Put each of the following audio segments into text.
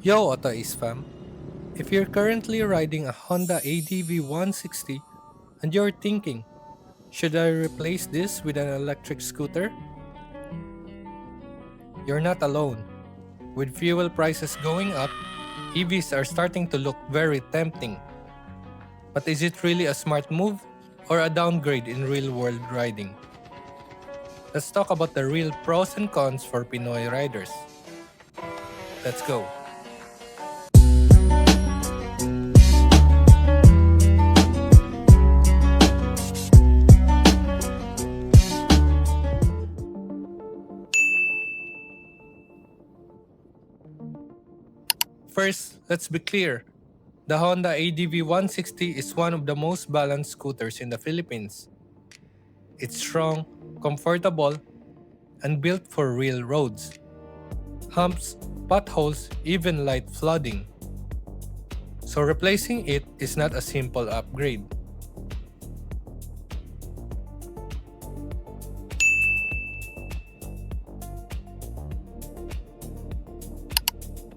Yo, AutoAce fam! If you're currently riding a Honda ADV 160 and you're thinking, should I replace this with an electric scooter? You're not alone. With fuel prices going up, EVs are starting to look very tempting. But is it really a smart move or a downgrade in real-world riding? Let's talk about the real pros and cons for Pinoy riders. Let's go! First, let's be clear. The Honda ADV 160 is one of the most balanced scooters in the Philippines. It's strong, comfortable, and built for real roads. Humps, potholes, even light flooding. So replacing it is not a simple upgrade.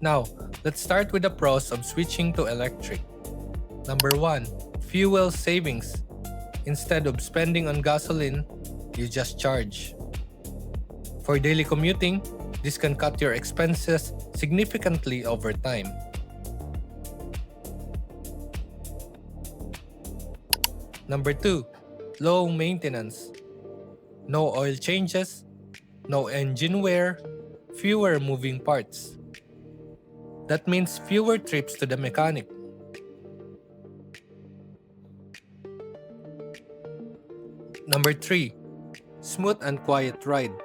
Now, let's start with the pros of switching to electric. Number 1. Fuel savings. Instead of spending on gasoline, you just charge. For daily commuting, this can cut your expenses significantly over time. Number 2. Low maintenance. No oil changes, no engine wear, fewer moving parts. That means fewer trips to the mechanic. Number 3. Smooth and quiet ride.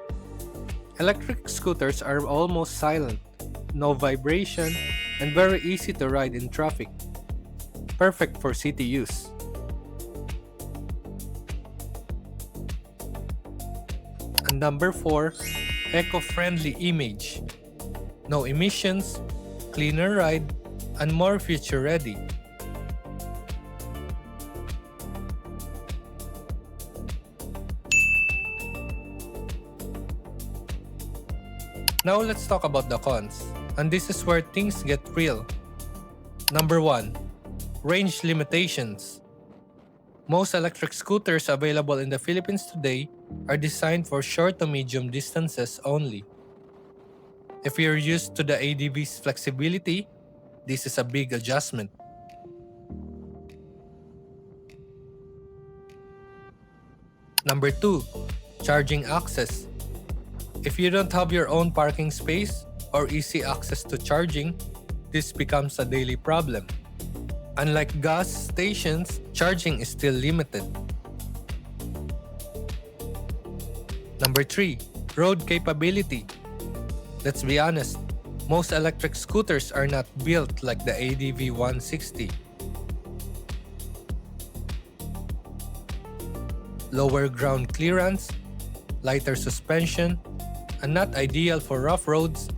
Electric scooters are almost silent, no vibration, and very easy to ride in traffic. Perfect for city use. And number 4. Eco-friendly image. No emissions, cleaner ride, and more future-ready. Now let's talk about the cons, and this is where things get real. Number 1. Range limitations. Most electric scooters available in the Philippines today are designed for short to medium distances only. If you're used to the ADV's flexibility, this is a big adjustment. Number 2. Charging access. If you don't have your own parking space or easy access to charging, this becomes a daily problem. Unlike gas stations, charging is still limited. Number 3. Road capability. Let's be honest, most electric scooters are not built like the ADV 160. Lower ground clearance, lighter suspension, and not ideal for rough roads,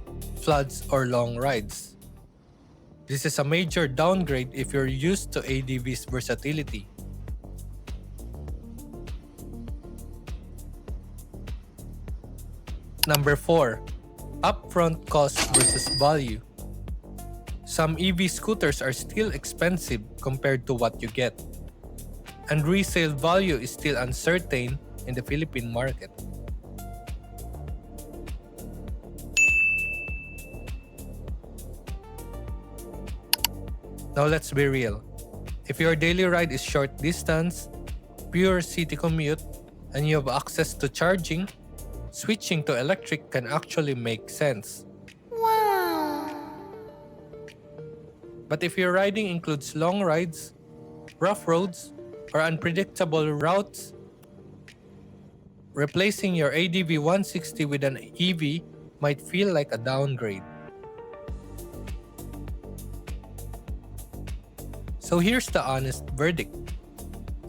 floods, or long rides. This is a major downgrade if you're used to ADV's versatility. Number 4. Upfront cost versus value. Some EV scooters are still expensive compared to what you get, and resale value is still uncertain in the Philippine market. Now let's be real. If your daily ride is short distance, pure city commute, and you have access to charging, switching to electric can actually make sense. Wow! But if your riding includes long rides, rough roads, or unpredictable routes, replacing your ADV 160 with an EV might feel like a downgrade. So here's the honest verdict.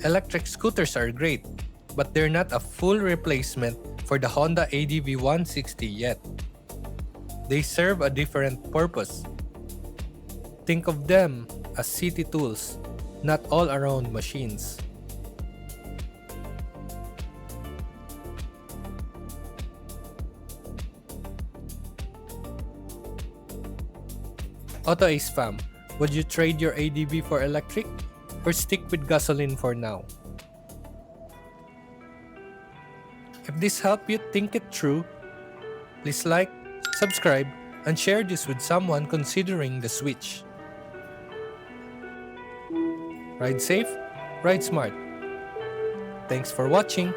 Electric scooters are great, but they're not a full replacement for the Honda ADV 160 yet. They serve a different purpose. Think of them as city tools, not all-around machines. AutoAce fam, would you trade your ADV for electric or stick with gasoline for now? If this helped you think it through, please like, subscribe, and share this with someone considering the switch. Ride safe, ride smart. Thanks for watching.